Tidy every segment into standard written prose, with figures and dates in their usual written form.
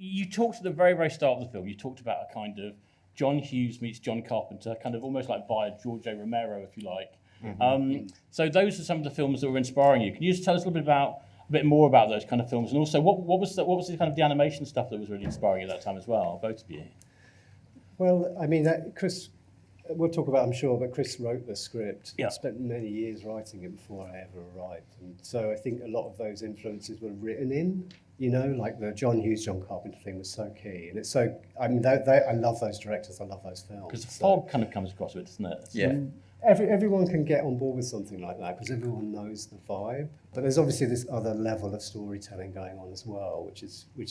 you talked at the very, very start of the film, you talked about a kind of John Hughes meets John Carpenter, kind of almost like via George A. Romero, if you like. So those are some of the films that were inspiring you. Can you just tell us a bit more about those kind of films, and also what was the kind of the animation stuff that was really inspiring you at that time as well, both of you? Well, I mean, Chris, we'll talk about it, I'm sure, but Chris wrote the script. Yeah. I spent many years writing it before I ever arrived, and so I think a lot of those influences were written in. You know, like the John Hughes, John Carpenter thing was so key, and it's so. I mean, I love those directors. I love those films. Because the fog kind of comes across with it, doesn't it? Yeah. Everyone can get on board with something like that because everyone knows the vibe. But there's obviously this other level of storytelling going on as well, which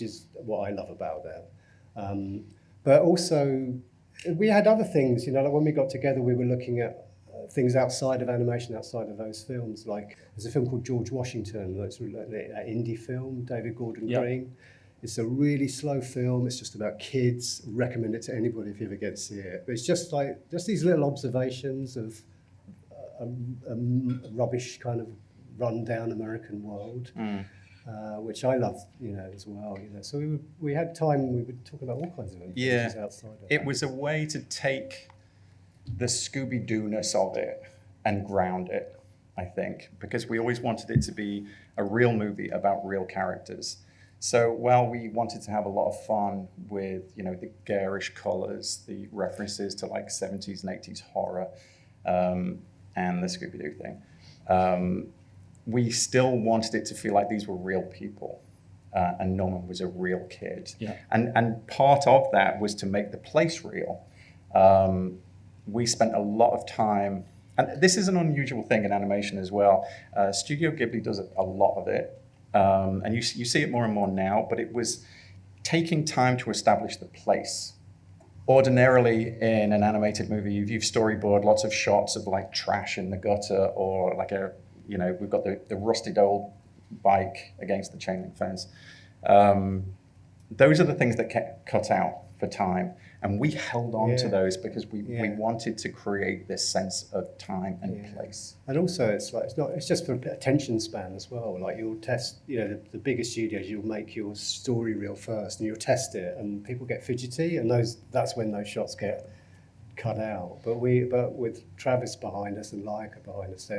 is what I love about it. But also, we had other things. You know, like when we got together, we were looking at things outside of animation, outside of those films. Like there's a film called George Washington. That's an indie film, David Gordon Green. It's a really slow film. It's just about kids. Recommend it to anybody if you ever get to see it. But it's just these little observations of a rubbish kind of run-down American world, which I love, you know, as well. You know, so we had time. We would talk about all kinds of things outside of it was a way to take the Scooby-Doo-ness of it and ground it, I think, because we always wanted it to be a real movie about real characters. So while we wanted to have a lot of fun with, you know, the garish colors, the references to like 70s and 80s horror, and the Scooby-Doo thing, we still wanted it to feel like these were real people, and Norman was a real kid. Yeah. And part of that was to make the place real. We spent a lot of time, and this is an unusual thing in animation as well. Studio Ghibli does a lot of it. And you see it more and more now, but it was taking time to establish the place. Ordinarily, in an animated movie, you've storyboard lots of shots of like trash in the gutter, or like we've got the rusted old bike against the chain link fence. Those are the things that get cut out for time. And we held on to those because we wanted to create this sense of time and place. And also, it's just for attention span as well. Like you'll test, you know, the bigger studios, you'll make your story reel first, and you'll test it, and people get fidgety, and that's when those shots get cut out. But with Travis behind us and Laika behind us,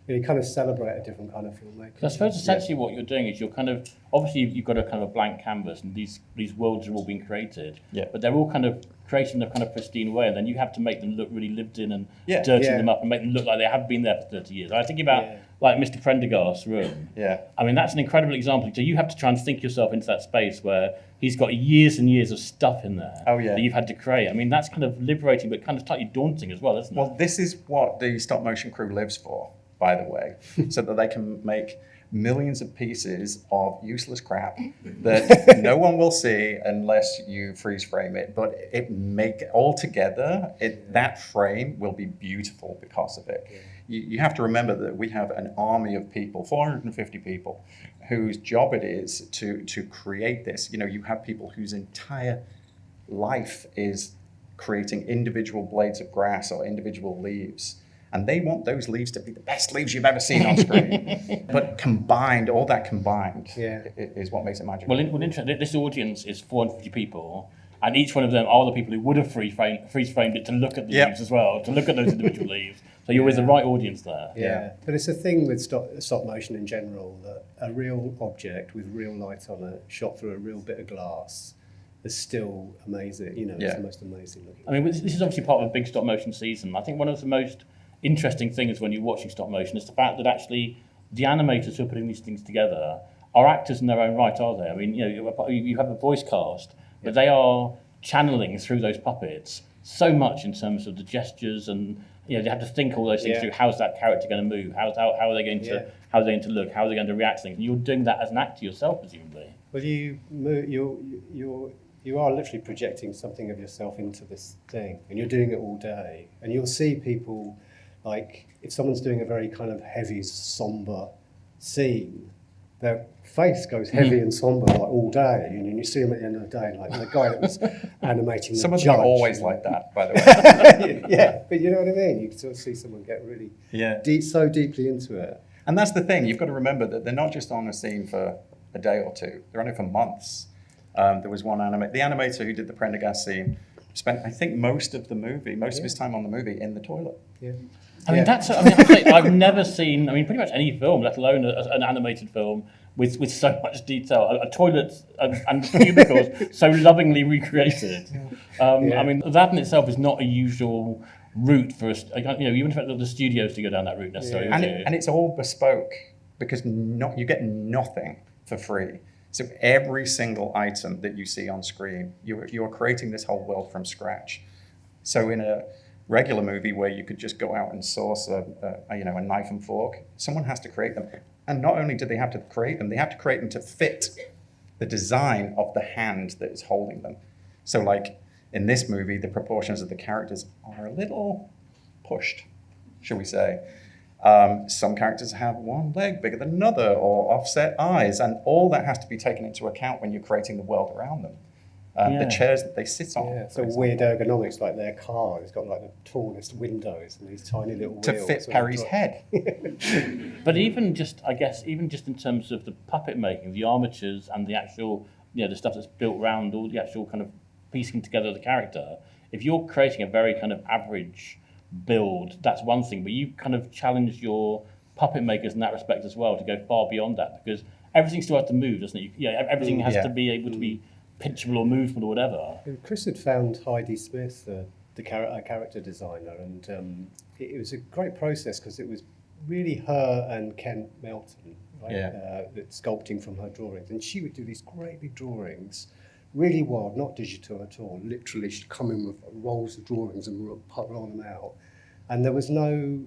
you kind of celebrate a different kind of filmmaking. I suppose essentially what you're doing is you're kind of, obviously you've got a kind of a blank canvas, and these worlds are all being created, but they're all kind of created in a kind of pristine way, and then you have to make them look really lived in and dirty them up and make them look like they have been there for 30 years. I was thinking about like Mr. Prendergast's room. Yeah. I mean, that's an incredible example. So you have to try and think yourself into that space where he's got years and years of stuff in there that you've had to create. I mean, that's kind of liberating, but kind of slightly daunting as well, isn't it? Well, this is what the stop motion crew lives for, by the way, so that they can make millions of pieces of useless crap that no one will see unless you freeze frame it. But that frame will be beautiful because of it. You have to remember that we have an army of people, 450 people, whose job it is to create this. You know, you have people whose entire life is creating individual blades of grass or individual leaves. And they want those leaves to be the best leaves you've ever seen on screen. But all that combined is what makes it magical. Well, this audience is 450 people, and each one of them are the people who would have freeze framed it to look at the leaves as well, to look at those individual leaves. So you're with the right audience there. Yeah, but it's a thing with stop motion in general, that a real object with real light on it, shot through a real bit of glass, is still amazing. You know, it's the most amazing looking. I mean, this is obviously part of a big stop motion season. I think one of the most interesting things when you're watching stop motion is the fact that actually the animators who are putting these things together are actors in their own right, are they? I mean, you know, you have a voice cast, but they are channeling through those puppets so much in terms of the gestures, and you know, they have to think all those things through. How's that character going to move? How are they going to look? How are they going to react to things? And you're doing that as an actor yourself, presumably. Well, you are literally projecting something of yourself into this thing, and you're doing it all day, and you'll see people. Like, if someone's doing a very kind of heavy, somber scene, their face goes heavy and somber like all day, and you see them at the end of the day, like the guy that was animating the Some of judge. them are always like that, by the way. Yeah, but you know what I mean? You can sort of see someone get really so deeply into it. And that's the thing, you've got to remember that they're not just on a scene for a day or two, they're on it for months. There was one the animator who did the Prendergast scene spent, I think, most of his time on the movie in the toilet. Yeah. I mean, I've never seen, pretty much any film, let alone an animated film, with so much detail. A toilet and cubicles so lovingly recreated. That in itself is not a usual route for us. Even if the studios to go down that route necessarily. And it's all bespoke because you get nothing for free. So every single item that you see on screen, you're creating this whole world from scratch. So in a regular movie where you could just go out and source a knife and fork, someone has to create them. And not only do they have to create them, they have to create them to fit the design of the hand that is holding them. So like in this movie, the proportions of the characters are a little pushed, shall we say. Some characters have one leg bigger than another or offset eyes, and all that has to be taken into account when you're creating the world around them. The chairs that they sit on. Yeah, so weird ergonomics, like their car. It's got like the tallest windows and these tiny little wheels. To fit Perry's head. But even just in terms of the puppet making, the armatures and the actual, the stuff that's built around all the actual kind of piecing together the character, if you're creating a very kind of average build, that's one thing, but you kind of challenge your puppet makers in that respect as well to go far beyond that, because everything still has to move, doesn't it? Everything has to be able to be pitchable or movable or whatever. Chris had found Heidi Smith, the character designer, and it was a great process because it was really her and Ken Melton, right? Sculpting from her drawings, and she would do these great big drawings, really wild, not digital at all. Literally, she'd come in with rolls of drawings and roll them out. And there was no,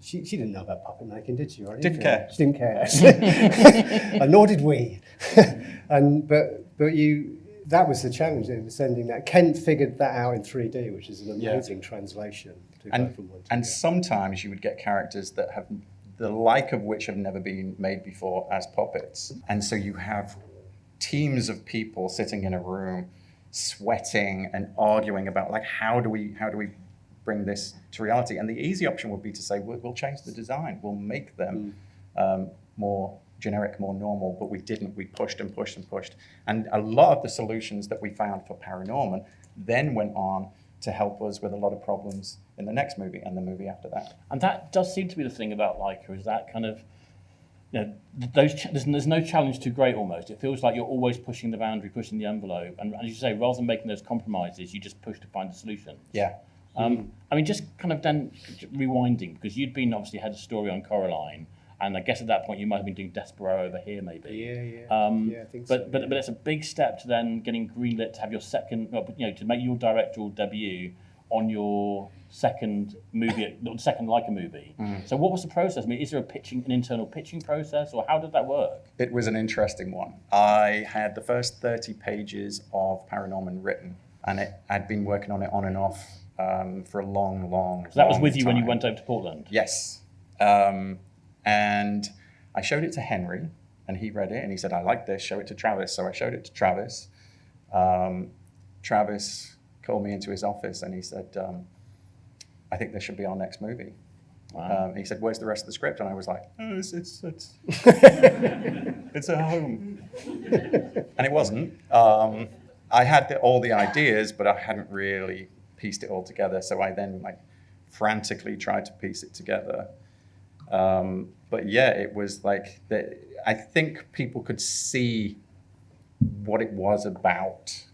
she didn't know about puppet making, did she? Didn't care. She didn't care, actually. And nor did we. But that was the challenge, sending that. Kent figured that out in 3D, which is an amazing translation. To go from one to the other. Sometimes you would get characters that have the like of which have never been made before as puppets. And so you have teams of people sitting in a room, sweating and arguing about like how do we bring this to reality? And the easy option would be to say we'll change the design, we'll make them more generic, more normal. But we didn't. We pushed and pushed and pushed. And a lot of the solutions that we found for ParaNorman then went on to help us with a lot of problems in the next movie and the movie after that. And that does seem to be the thing about Leica, is that kind of, there's no challenge too great almost. It feels like you're always pushing the boundary, pushing the envelope. And as you say, rather than making those compromises, you just push to find the solution. Yeah. Just kind of then rewinding, because you'd been obviously had a story on Coraline, and I guess at that point you might have been doing Desperado over here maybe. I think so. But it's a big step to then getting greenlit to have your second, to make your directorial debut on your second movie, second Leica movie. So what was the process? Is there an internal pitching process, or how did that work? It was an interesting one. I had the first 30 pages of ParaNorman written, and I'd been working on it on and off for a long So that was with you time. when you went over to Portland? Yes. And I showed it to Henry, and he read it, and he said, I like this, show it to Travis. So I showed it to Travis. Travis called me into his office, and he said, I think this should be our next movie. Wow. He said, where's the rest of the script? And I was like, oh, it's it's at home. And it wasn't. I had all the ideas, but I hadn't really pieced it all together. So I then frantically tried to piece it together. But yeah, it was like, I think people could see what it was about,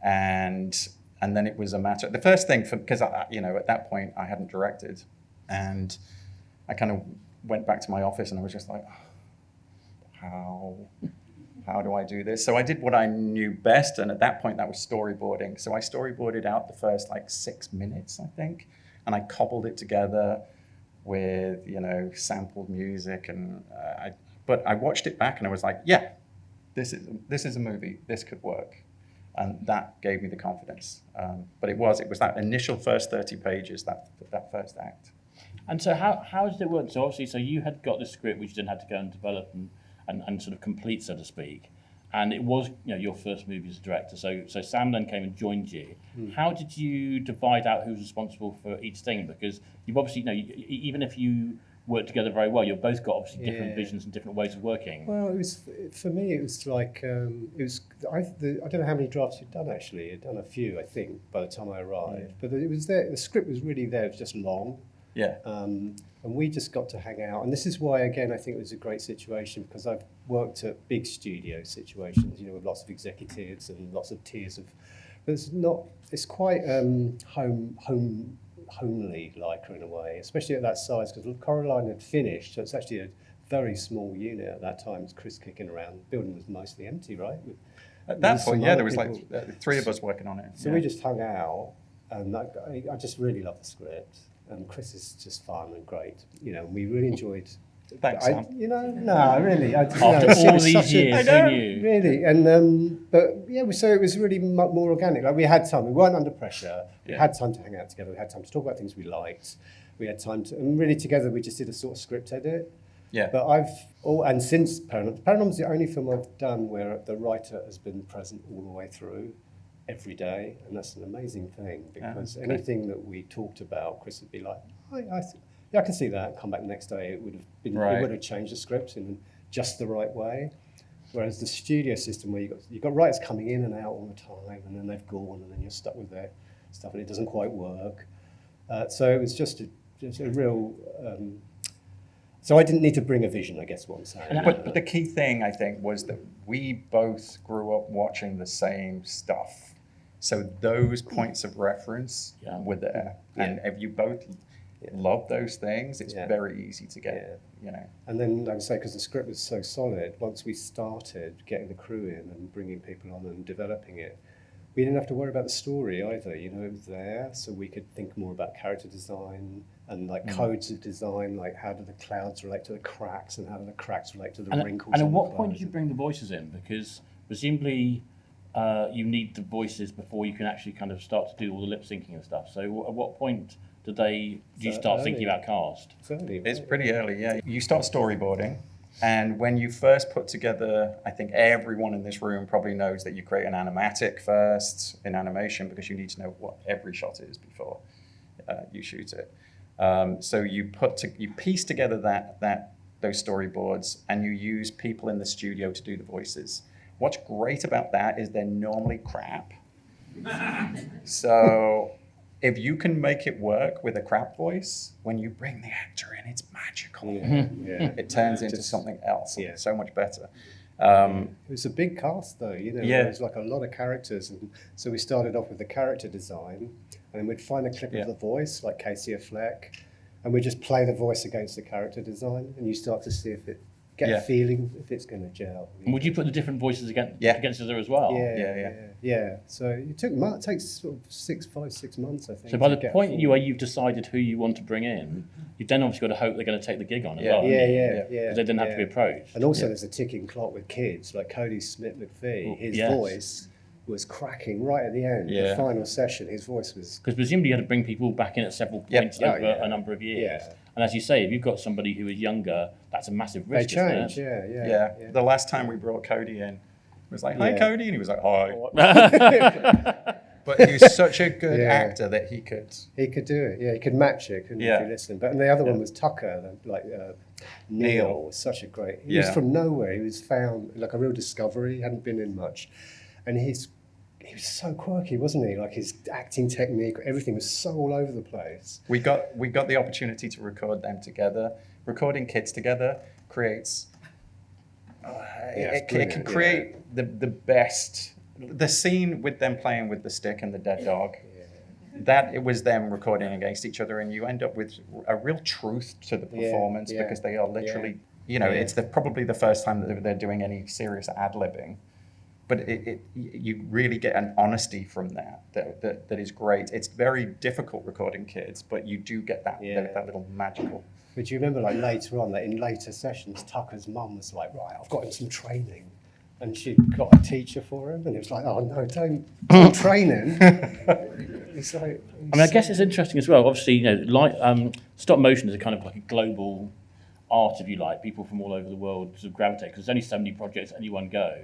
and then it was a matter. The first thing, because at that point I hadn't directed, and I kind of went back to my office and I was just like, how do I do this? So I did what I knew best, and at that point that was storyboarding. So I storyboarded out the first 6 minutes, I think, and I cobbled it together with sampled music, and but I watched it back and I was like, yeah, this is a movie, this could work. And that gave me the confidence. But it was that initial first 30 pages, that first act. And so how did it work? So obviously, so you had got the script, which you then had to go and develop and sort of complete, so to speak. And it was your first movie as a director. So Sam then came and joined you. How did you divide out who was responsible for each thing? Because you've obviously, even if you work together very well. You've both got obviously different visions and different ways of working. Well, it was for me. It was like I don't know how many drafts you'd done actually. I'd done a few, I think, by the time I arrived. But it was there. The script was really there. It was just long. Yeah. And we just got to hang out. And this is why, again, I think it was a great situation, because I've worked at big studio situations, with lots of executives and lots of tiers of. But it's quite homely like in a way, especially at that size, because Coraline had finished, so it's actually a very small unit at that time. It was Chris kicking around. The building was mostly empty, right? At that point, there was like 3 of us working on it. So we just hung out, and I just really loved the script. And Chris is just fun and great, we really enjoyed. Thanks, Sam. No, really. After all these years, who knew? Really, and but yeah, so it was really more organic. Like we had time. We weren't under pressure. We had time to hang out together. We had time to talk about things we liked. We had time to, and really together we just did a sort of script edit. Yeah. But and since ParaNorman's the only film I've done where the writer has been present all the way through, every day, and that's an amazing thing, because anything that we talked about, Chris would be like, I can see that. Come back the next day, it would have been, it would have changed the script in just the right way. Whereas the studio system, where you've got writers coming in and out all the time, and then they've gone, and then you're stuck with their stuff, and it doesn't quite work. So it was just a real. So I didn't need to bring a vision, I guess, what I'm saying. But the key thing, I think, was that we both grew up watching the same stuff. So those points of reference were there. And if you both love those things, it's very easy to get, And then, like I say, because the script was so solid, once we started getting the crew in and bringing people on and developing it, we didn't have to worry about the story either. It was there, so we could think more about character design and codes of design, like how do the clouds relate to the cracks, and how do the cracks relate to the wrinkles. And at what point did you bring the voices in? Because presumably you need the voices before you can actually kind of start to do all the lip syncing and stuff. So at what point do you start thinking about cast? It's pretty early, yeah. You start storyboarding, and when you first put together, I think everyone in this room probably knows that you create an animatic first in animation, because you need to know what every shot is before you shoot it. So you piece together those storyboards, and you use people in the studio to do the voices. What's great about that is they're normally crap. So if you can make it work with a crap voice, when you bring the actor in, it's magical. It turns into something else. It's so much better. It was a big cast, though. There was like a lot of characters, and so we started off with the character design, and then we'd find a clip of the voice, like Casey Affleck, and we'd just play the voice against the character design, and you start to see if it get a feeling if it's going to gel. And would you put the different voices against each other as well? Yeah. So it takes sort of 6 months, I think. So by the point where you've decided who you want to bring in, you've then obviously got to hope they're going to take the gig on as well. Because they didn't have to be approached. And also there's a ticking clock with kids, like Cody Smith-McPhee. His voice was cracking right at the end. The final session, his voice was... Because presumably you had to bring people back in at several points over a number of years. And as you say, if you've got somebody who is younger, that's a massive risk. They change, The last time we brought Cody in, it was like, hi, Cody. And he was like, hi. But he was such a good actor that he could... He could do it, he could match it, couldn't he, if you listen. But and the other one was Tucker, Neil was such a great... He was from nowhere. He was found, like a real discovery. He hadn't been in much. And he was so quirky, wasn't he? Like his acting technique, everything was so all over the place. We got the opportunity to record them together. Recording kids together creates... it can create the best... The scene with them playing with the stick and the dead dog, that it was them recording against each other, and you end up with a real truth to the performance because they are literally... It's probably the first time that they're doing any serious ad-libbing. But you really get an honesty from that is great. It's very difficult recording kids, but you do get that little magical. But you remember, like later on, in later sessions, Tucker's mum was like, "Right, I've got him some training," and she got a teacher for him, and it was like, "Oh no, don't train him." It's like, I guess it's interesting as well. Obviously, stop motion is a kind of like a global art, if you like. People from all over the world sort of gravitate, because there's only so many projects at any one go.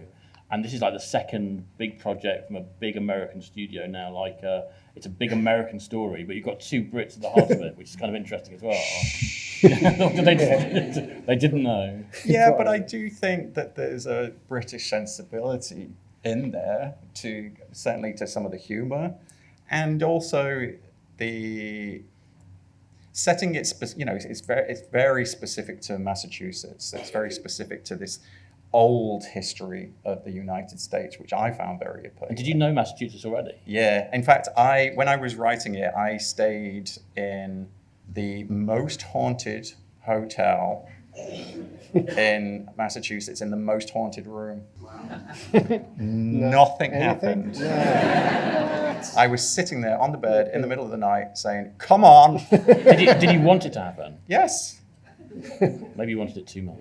And this is like the second big project from a big American studio now. It's a big American story, but you've got two Brits at the heart of it, which is kind of interesting as well. They didn't know. Yeah, but I do think that there's a British sensibility in there to certainly to some of the humour, and also the setting it. It's very specific to Massachusetts. It's very specific to this old history of the United States, which I found very appealing. And did you know Massachusetts already? Yeah. In fact, when I was writing it, I stayed in the most haunted hotel in Massachusetts, in the most haunted room. Nothing happened. No. I was sitting there on the bed in the middle of the night saying, "Come on." Did you want it to happen? Yes. Maybe you wanted it too much.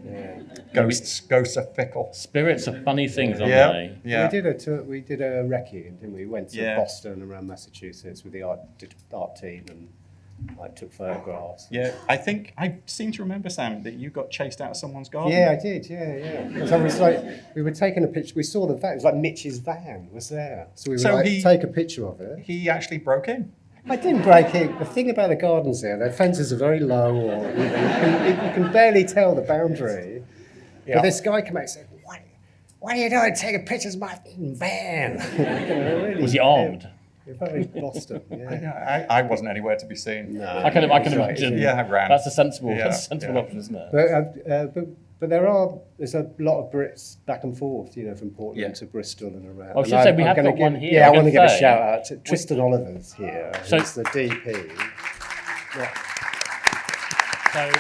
Yeah. Ghosts are fickle. Spirits are funny things, aren't Yeah. they? Yeah. We did a recce, didn't we? We went to Yeah. Boston, around Massachusetts with the art team, and I took photographs. Yeah. I seem to remember, Sam, that you got chased out of someone's garden. Yeah, I did. Yeah. So it was like we were taking a picture. We saw the van. It was like Mitch's van was there, so we would take a picture of it. He actually broke in. I didn't break it. The thing about the gardens there, their fences are very low, or you can barely tell the boundary. Yeah. But this guy came out and said, "What are you doing? Taking pictures of my van?" Really, Was he armed? Very Boston. Yeah. I wasn't anywhere to be seen. No. I can imagine. Yeah, I ran. That's a sensible, Yeah, sensible yeah. option, isn't it? But there's a lot of Brits back and forth, from Portland Yeah. to Bristol and around. I should And say we I'm have gonna got one give- here, Yeah, I I want to can give a say. shout out to Tristan Oliver's here. So- He's the DP. So,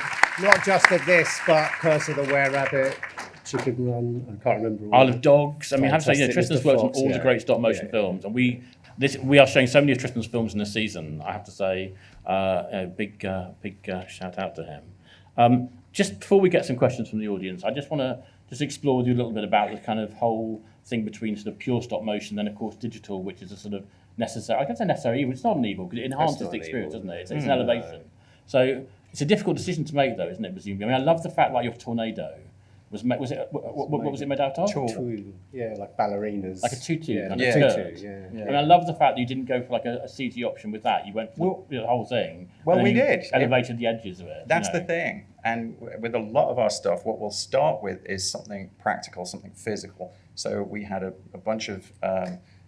Not just of this, but Curse of the Were-Rabbit, Chicken Run. I can't remember. all Isle the- of Dogs. I mean, I have to say, Fantastic Tristan's Mr. worked on Fox, all the yeah. great stop motion Yeah. films, and we are showing so many of Tristan's films in this season. I have to say, a big shout out to him. Just before we get some questions from the audience, I just want to explore with you a little bit about the kind of whole thing between sort of pure stop motion and, of course, digital, which is a sort of necessary. I can say necessary evil. It's not an evil because it enhances not the an experience, evil. doesn't it? It's an elevation. So it's a difficult decision to make, though, isn't it? Presumably. I mean, I love the fact like your tornado was what was it made out of? Tulle, yeah, like ballerinas. Like a tutu, Yeah, kind like of a skirt. tutu, yeah. Yeah. I mean, I love the fact that you didn't go for like a CG option with that. You went for the whole thing. Well, and then we you did. Elevated the edges of it. That's the thing. And with a lot of our stuff, what we'll start with is something practical, something physical. So we had a bunch of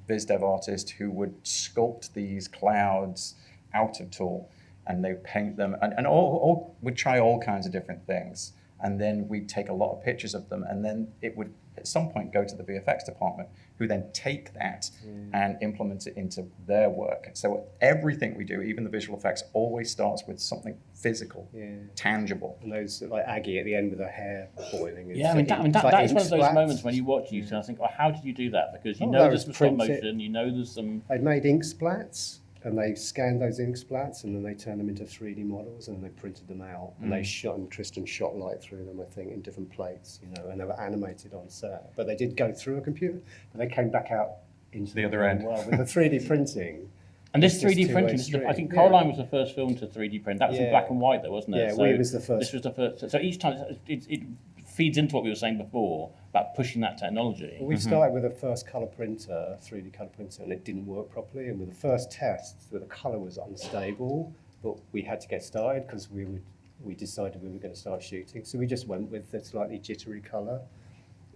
biz dev artists who would sculpt these clouds out of Tulle, and they paint them, and all would try all kinds of different things. And then we'd take a lot of pictures of them, and then it would at some point go to the VFX department, who then take that and implement it into their work. So everything we do, even the visual effects, always starts with something physical, tangible. And those, like Aggie at the end with her hair boiling. Yeah, I mean, that is one of those moments when you watch you, and I think, well, how did you do that? Because you know there's some stop motion, you know there's some... They'd made ink splats, and they scanned those ink splats, and then they turned them into 3D models, and they printed them out, and they shot, and Tristan shot light through them, I think, in different plates, and they were animated on set. But they did go through a computer, but they came back out into The other end. Well, with the 3D printing. And this It's just 3D two-way printing, street. I think Coraline was the first film to 3D print. That was in Yeah. black and white, though, wasn't it? Yeah, we was the first. This was the first. So each time it feeds into what we were saying before about pushing that technology. Well, we started with a first colour printer, a 3D colour printer, and it didn't work properly. And with the first tests, the colour was unstable, but we had to get started because we decided we were going to start shooting. So we just went with the slightly jittery colour,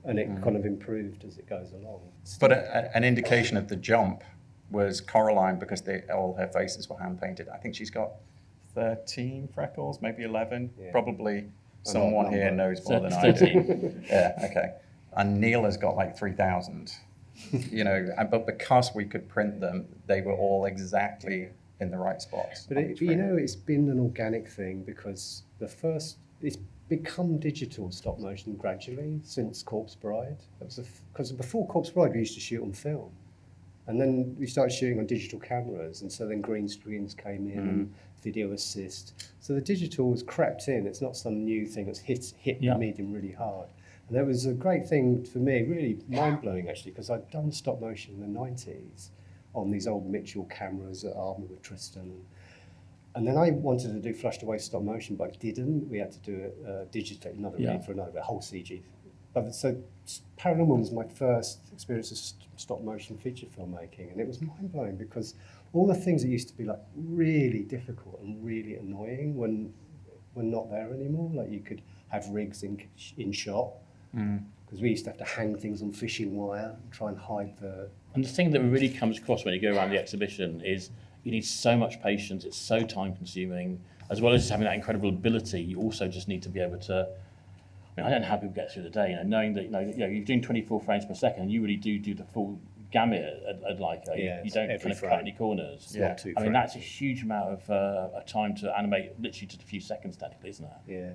and it kind of improved as it goes along. But an indication of the jump was Coraline, because all her faces were hand painted. I think she's got 13 freckles, maybe 11. Yeah. Probably someone here number. knows more than I do. 13. Yeah, okay. And Neil has got like 3,000. But because we could print them, they were all exactly in the right spots. But it's been an organic thing because it's become digital stop motion gradually since Corpse Bride. Because before Corpse Bride, we used to shoot on film. And then we started shooting on digital cameras, and so then green screens came in and video assist. So the digital has crept in. It's not some new thing that's hit the medium really hard. And that was a great thing for me, really mind-blowing actually, because I'd done stop motion in the 90s on these old Mitchell cameras at Army with Tristan. And then I wanted to do flushed away stop motion, but I didn't. We had to do it digitally, a whole CG. So ParaNorman was my first experience of stop motion feature filmmaking, and it was mind-blowing because all the things that used to be like really difficult and really annoying when were not there anymore. Like you could have rigs in shot, because we used to have to hang things on fishing wire and try and hide the... And the thing that really comes across when you go around the exhibition is you need so much patience, it's so time consuming, as well as just having that incredible ability, you also just need to be able to, I mean, I don't know how people get through the day, knowing that, you're doing 24 frames per second, and you really do the full gamut at Leica. You don't kind of cut any corners. Not too I mean, frames. that's a huge amount of time to animate, literally just a few seconds technically, isn't it? Yeah.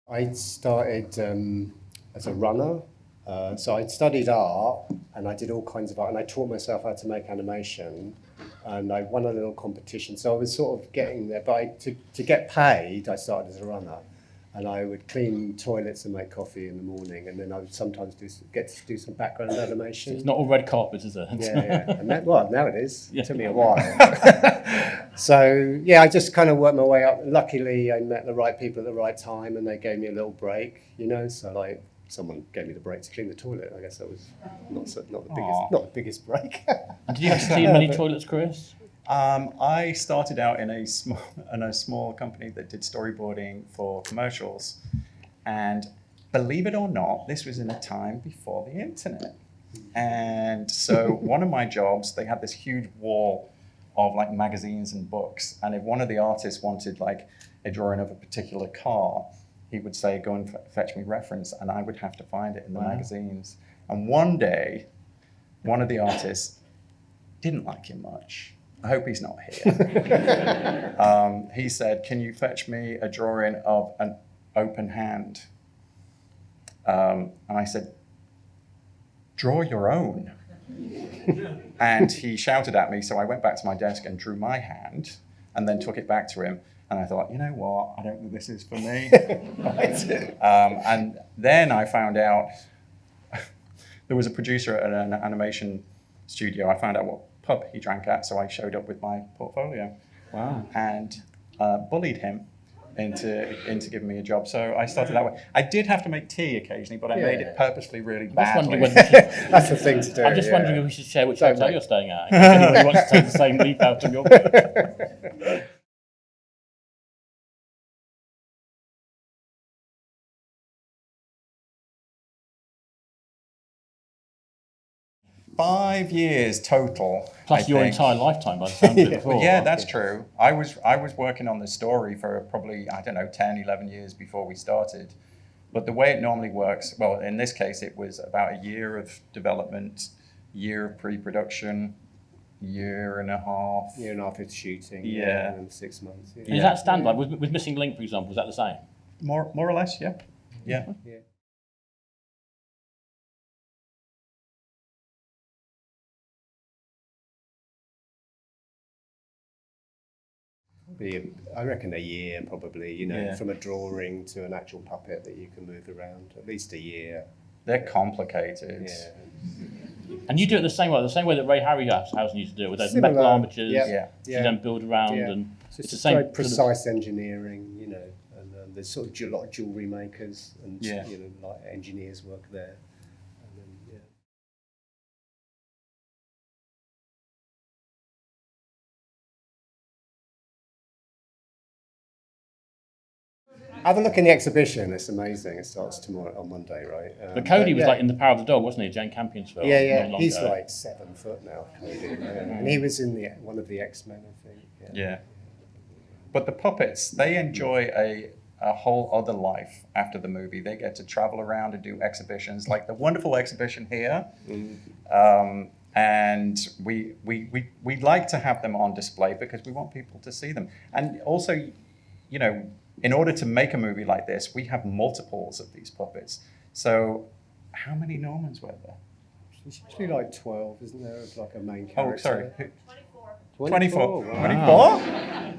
I started as a runner, so I studied art and I did all kinds of art, and I taught myself how to make animation, and I won a little competition. So I was sort of getting there, but to get paid, I started as a runner, and I would clean toilets and make coffee in the morning, and then I would sometimes get to do some background animation. It's not all red carpets, is it? Yeah. And now it is. Yeah. It took me a while. So, yeah, I just kind of worked my way up. Luckily, I met the right people at the right time, and they gave me a little break, So, like, someone gave me the break to clean the toilet. I guess that was not the biggest break. And did you have to clean many toilets, Chris? I started out in a small company that did storyboarding for commercials, and believe it or not, this was in a time before the internet. And so one of my jobs, they had this huge wall of like magazines and books, and if one of the artists wanted like a drawing of a particular car, he would say, go and fetch me reference, and I would have to find it in the magazines. And one day, one of the artists didn't like him much. I hope he's not here. He said, can you fetch me a drawing of an open hand? And I said, draw your own. And he shouted at me, so I went back to my desk and drew my hand and then took it back to him. And I thought, you know what, I don't think this is for me. And then I found out there was a producer at an animation studio. I found out what pub he drank at, so I showed up with my portfolio. Wow. And bullied him into giving me a job. So I started that way. I did have to make tea occasionally, but I made it purposely really badly. That's the thing to do. I'm just wondering if we should share which Don't hotel make- you're staying at. In case anybody wants to take the same leaf out of your book. 5 years total. Plus I your think. entire lifetime by the sound of it before. Yeah, that's true. I was working on the story for probably, 10, 11 years before we started. But the way it normally works, well, in this case, it was about a year of development, year of pre-production, year and a half. Year and a half of shooting. Yeah. And 6 months. Yeah. And is that standard? With Missing Link, for example, is that the same? More or less, yeah. Yeah. Yeah. I reckon a year probably, from a drawing to an actual puppet that you can move around, at least a year. They're complicated. Yeah. And you do it the same way that Ray Harryhausen used to do it, with those Similar, metal armatures, yeah. you then build around, Yeah. and So it's the it's same. very precise engineering, and there's sort of a lot of jewellery makers and like engineers work there. And then, yeah. Have a look in the exhibition. It's amazing. It starts tomorrow on Monday, right? But Cody was yeah. like in The Power of the Dog, wasn't he? Jane Campion's film. Yeah. not long He's ago. like 7 foot now, Cody. And he was in one of the X-Men, I think. Yeah. But the puppets, they enjoy a whole other life after the movie. They get to travel around and do exhibitions, like the wonderful exhibition here. And we like to have them on display because we want people to see them. And also, in order to make a movie like this, we have multiples of these puppets. So how many Normans were there? It's usually like 12, isn't there? It's like a main Oh, character. sorry. 24. 24?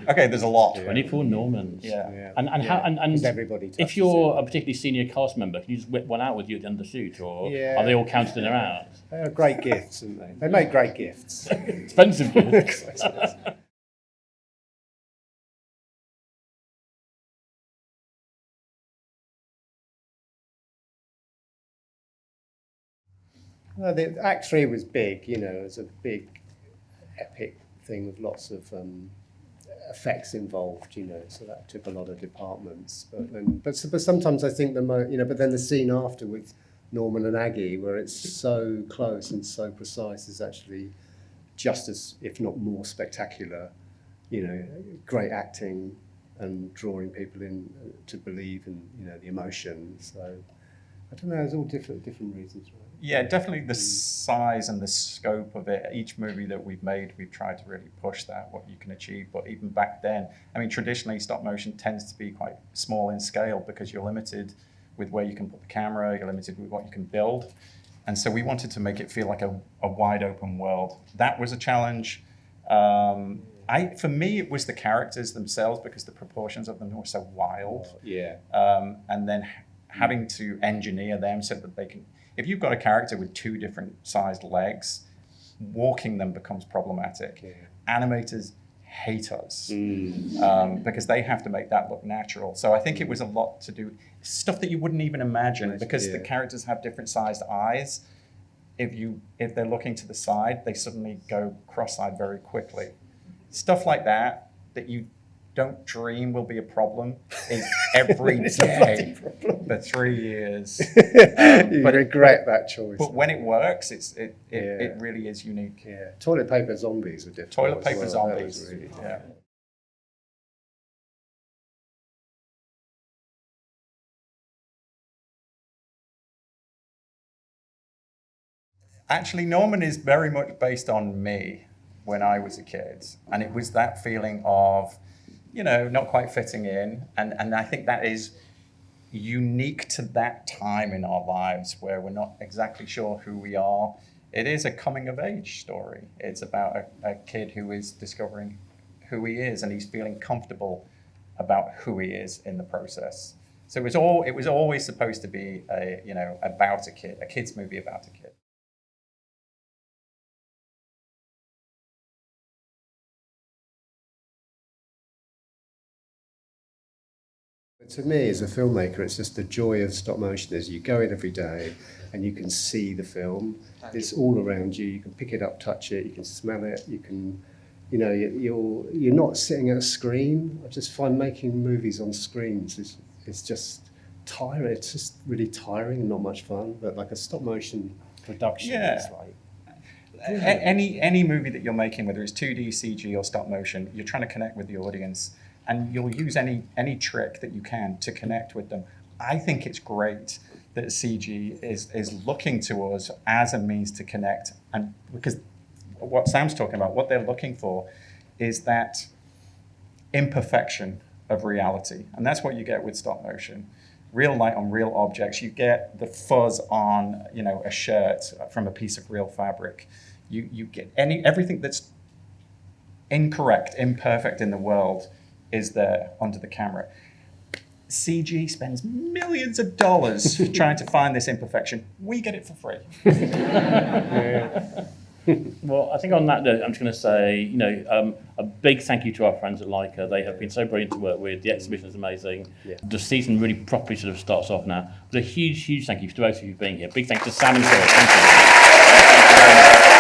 Okay, there's a lot. 24 Normans. Yeah. And how and 'Cause everybody touches if you're a particularly senior cast member, can you just whip one out with you at the end of the shoot, or Yeah. are they all counted in or out? They're great gifts, aren't they? They make great gifts. Expensive gifts. No, the Act 3 was big, you know, it was a big, epic thing with lots of effects involved, you know, so that took a lot of departments. But sometimes I think but then the scene after with Norman and Aggie, where it's so close and so precise, is actually just as, if not more spectacular, you know, great acting and drawing people in to believe in, you know, the emotion. So I don't know, it's all different reasons, right? Yeah, definitely the size and the scope of it. Each movie that we've made, we've tried to really push that, what you can achieve. But even back then, I mean, traditionally stop motion tends to be quite small in scale because you're limited with where you can put the camera, you're limited with what you can build. And so we wanted to make it feel like a wide open world. That was a challenge. For me, it was the characters themselves because the proportions of them were so wild. Yeah. And then having to engineer them so that they can, if you've got a character with 2 different sized legs, walking them becomes problematic. Yeah. Animators hate us because they have to make that look natural. So I think it was a lot to do, stuff that you wouldn't even imagine because the characters have different sized eyes. If they're looking to the side, they suddenly go cross-eyed very quickly. Stuff like that you don't dream will be a problem is every day for 3 years. You regret that choice. But when it works, it really is unique. Yeah, toilet paper zombies were difficult. Toilet paper as well. zombies. That was really hard. Yeah. Actually, Norman is very much based on me when I was a kid. And it was that feeling of, you know, not quite fitting in. And I think that is unique to that time in our lives where we're not exactly sure who we are. It is a coming of age story. It's about a kid who is discovering who he is and he's feeling comfortable about who he is in the process. So it was always supposed to be about a kid, a kid's movie about a kid. To me, as a filmmaker, it's just the joy of stop motion is you go in every day and you can see the film. It's all around you. You can pick it up, touch it, you can smell it, you can, you know, you're not sitting at a screen. I just find making movies on screens is just tiring. It's just really tiring and not much fun. But like a stop motion production is like... Any movie that you're making, whether it's 2D, CG or stop motion, you're trying to connect with the audience. And you'll use any trick that you can to connect with them. I think it's great that CG is looking to us as a means to connect. And because what Sam's talking about, what they're looking for is that imperfection of reality. And that's what you get with stop motion. Real light on real objects. You get the fuzz on, you know, a shirt from a piece of real fabric. You get everything that's incorrect, imperfect in the world is there under the camera. CG spends millions of dollars trying to find this imperfection. We get it for free. Well, I think on that note, I'm just going to say, you know, a big thank you to our friends at Leica. They have been so brilliant to work with. The exhibition is amazing. Yeah. The season really properly sort of starts off now. But a huge, huge thank you to both of you for being here. Big thanks to Sam and Phil. Thank you. Thank you very much.